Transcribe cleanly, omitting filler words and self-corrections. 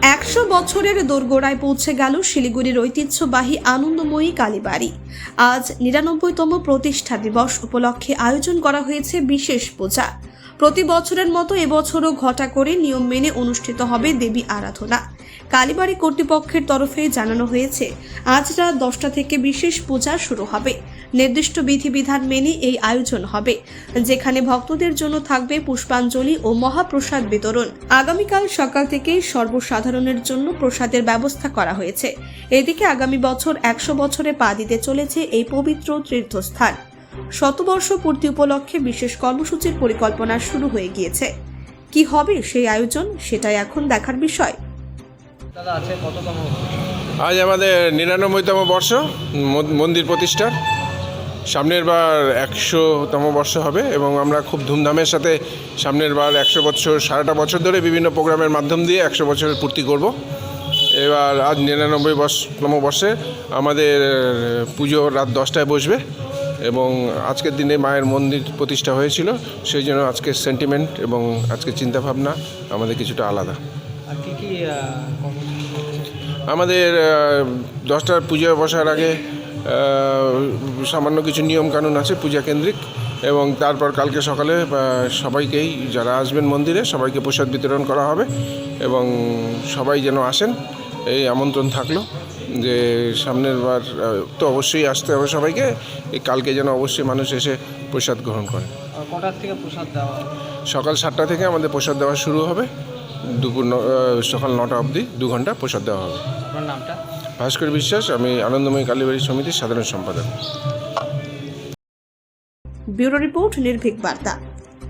100 বছরের দোরগোড়ায় পৌঁছে গেল শিলিগুড়ির ঐতিহ্যবাহী আনন্দময়ী কালীবাড়ি। আজ 99তম প্রতিষ্ঠা দিবস উপলক্ষে আয়োজন করা হয়েছে বিশেষ পূজা। প্রতি বছরের মতো এবছরও ঘটা করে নিয়ম মেনে অনুষ্ঠিত হবে দেবী আরাধনা। কালীবাড়ি কর্তৃপক্ষের তরফে জানানো হয়েছে, আজ রাত 10টা থেকে বিশেষ পূজা শুরু হবে। নির্দিষ্ট বিধিবিধান মেনে এই আয়োজন হবে, যেখানে ভক্তদের জন্য থাকবে পুষ্পাঞ্জলি ও মহাপ্রসাদ বিতরণ। আগামীকাল সকাল থেকেই সর্বসাধারণের জন্য প্রসাদের ব্যবস্থা করা হয়েছে। এদিকে আগামী বছর 100 বছরে পা দিতে চলেছে এই পবিত্র তীর্থস্থান। শতবর্ষ পূর্তি উপলক্ষে বিশেষ কর্মসূচির পরিকল্পনা শুরু হয়ে গিয়েছে। কি হবে সেই আয়োজন, সেটাই এখন দেখার বিষয়। আজ আমাদের 99তম বর্ষ মন্দির প্রতিষ্ঠার। সামনের বার 100তম বর্ষ হবে এবং আমরা খুব ধুমধামের সাথে সামনের বার 100 বছর, সারাটা বছর ধরে বিভিন্ন প্রোগ্রামের মাধ্যম দিয়ে 100 বছরের পূর্তি করব। এবার আজ 99তম বর্ষে আমাদের পুজো রাত 10টায় বসবে এবং আজকের দিনে মায়ের মন্দির প্রতিষ্ঠা হয়েছিল, সেই জন্য আজকের সেন্টিমেন্ট এবং আজকের চিন্তাভাবনা আমাদের কিছুটা আলাদা। আর কি কি আমাদের 10টার পুজো বসার আগে সামান্য কিছু নিয়মকানুন আছে পূজা কেন্দ্রিক, এবং তারপর কালকে সকালে সবাইকেই যারা আসবেন মন্দিরে সবাইকে প্রসাদ বিতরণ করা হবে এবং সবাই যেন আসেন এই আমন্ত্রণ থাকলো। যে সামনের বার তো অবশ্যই আসতে হবে সবাইকে, এই কালকে যেন অবশ্যই মানুষ এসে প্রসাদ গ্রহণ করে। কটার থেকে প্রসাদ দেওয়া হবে? সকাল 7টা থেকে আমাদের প্রসাদ দেওয়া শুরু হবে, সকাল 9টা অবধি 2 ঘন্টা প্রসাদ দেওয়া হবে। আপনার নামটা? ভাস্কর বিশ্বাস, আমি আনন্দময়ী কালীবাড়ি সমিতির সাধারণ সম্পাদক। ব্যুরো রিপোর্ট, নির্ভীক বার্তা।